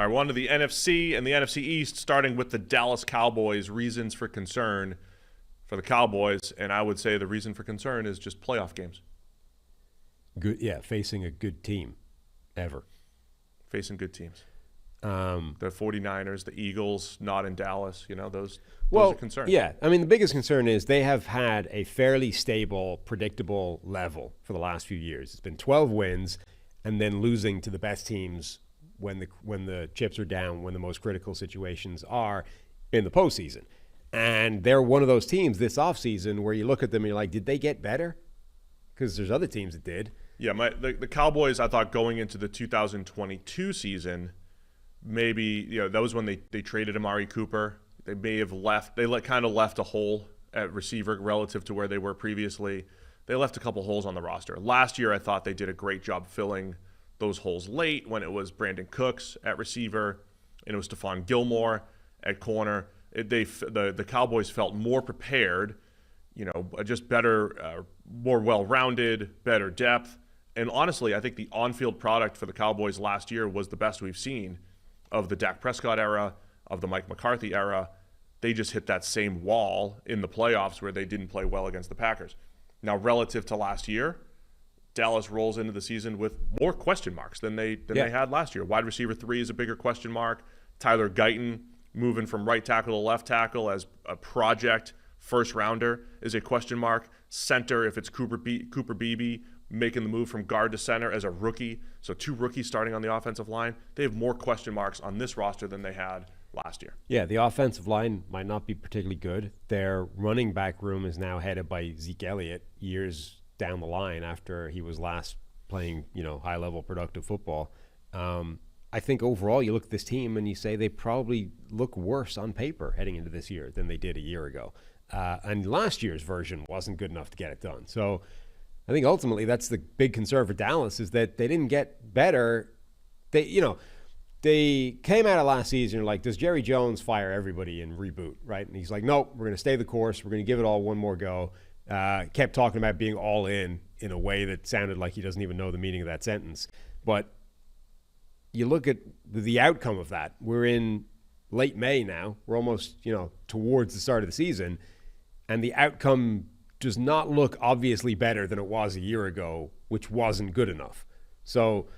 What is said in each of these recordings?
All right, we're on to the NFC and the NFC East, starting with the Dallas Cowboys. Reasons for concern for the Cowboys, and I would say the reason for concern is just playoff games. Good, yeah, facing a good team, ever. Facing good teams. The 49ers, the Eagles, not in Dallas, those are concerns. Yeah, I mean, the biggest concern is they have had a fairly stable, predictable level for the last few years. It's been 12 wins and then losing to the best teams when the chips are down, when the most critical situations are in the postseason. And they're one of those teams this offseason where you look at them and you're like, did they get better? Because there's other teams that did. Yeah, the Cowboys, I thought going into the 2022 season, maybe, that was when they traded Amari Cooper. They may have left a hole at receiver relative to where they were previously. They left a couple holes on the roster. Last year, I thought they did a great job filling those holes late when it was Brandon Cooks at receiver and it was Stephon Gilmore at corner. The Cowboys felt more prepared, just better, more well-rounded, better depth. And honestly, I think the on-field product for the Cowboys last year was the best we've seen of the Dak Prescott era, of the Mike McCarthy era. They just hit that same wall in the playoffs where they didn't play well against the Packers. Now, relative to last year, Dallas rolls into the season with more question marks than they had last year. Wide receiver 3 is a bigger question mark. Tyler Guyton moving from right tackle to left tackle as a project first rounder is a question mark. Center, if it's Cooper Beebe, making the move from guard to center as a rookie. So 2 rookies starting on the offensive line. They have more question marks on this roster than they had last year. Yeah, the offensive line might not be particularly good. Their running back room is now headed by Zeke Elliott years down the line after he was last playing, high-level productive football. I think overall you look at this team and you say they probably look worse on paper heading into this year than they did a year ago. And last year's version wasn't good enough to get it done. So I think ultimately that's the big concern for Dallas is that they didn't get better. They came out of last season like, does Jerry Jones fire everybody and reboot, right? And he's like, nope, we're going to stay the course. We're going to give it all one more go. Kept talking about being all in a way that sounded like he doesn't even know the meaning of that sentence. But you look at the outcome of that. We're in late May now. We're almost, towards the start of the season. And the outcome does not look obviously better than it was a year ago, which wasn't good enough. So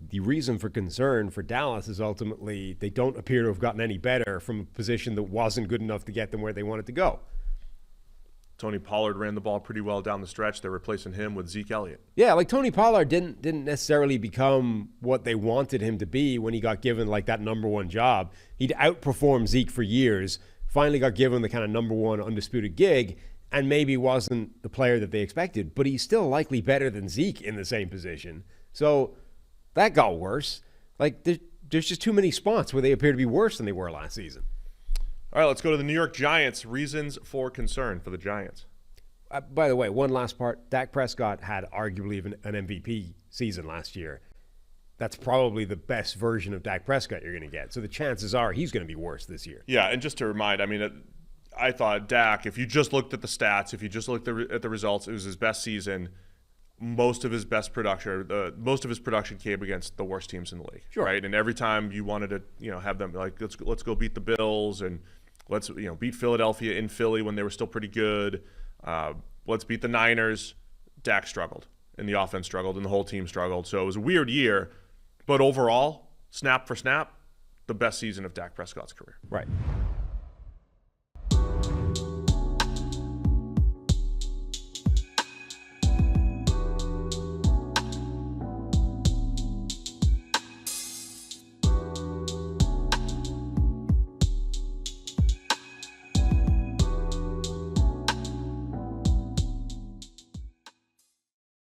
the reason for concern for Dallas is ultimately they don't appear to have gotten any better from a position that wasn't good enough to get them where they wanted to go. Tony Pollard ran the ball pretty well down the stretch. They're replacing him with Zeke Elliott. Yeah, like Tony Pollard didn't necessarily become what they wanted him to be when he got given like that number 1 job. He'd outperformed Zeke for years, finally got given the kind of number 1 undisputed gig, and maybe wasn't the player that they expected, but he's still likely better than Zeke in the same position. So that got worse. Like there's just too many spots where they appear to be worse than they were last season. All right, let's go to the New York Giants. Reasons for concern for the Giants. By the way, one last part. Dak Prescott had arguably an MVP season last year. That's probably the best version of Dak Prescott you're going to get. So the chances are he's going to be worse this year. Yeah, and just to remind, I thought Dak, if you just looked at the stats, if you just looked at the results, it was his best season. Most of his production came against the worst teams in the league. Sure. Right? And every time you wanted to, have them like, let's go beat the Bills and let's beat Philadelphia in Philly when they were still pretty good. Let's beat the Niners. Dak struggled, and the offense struggled, and the whole team struggled. So it was a weird year, but overall, snap for snap, the best season of Dak Prescott's career. Right.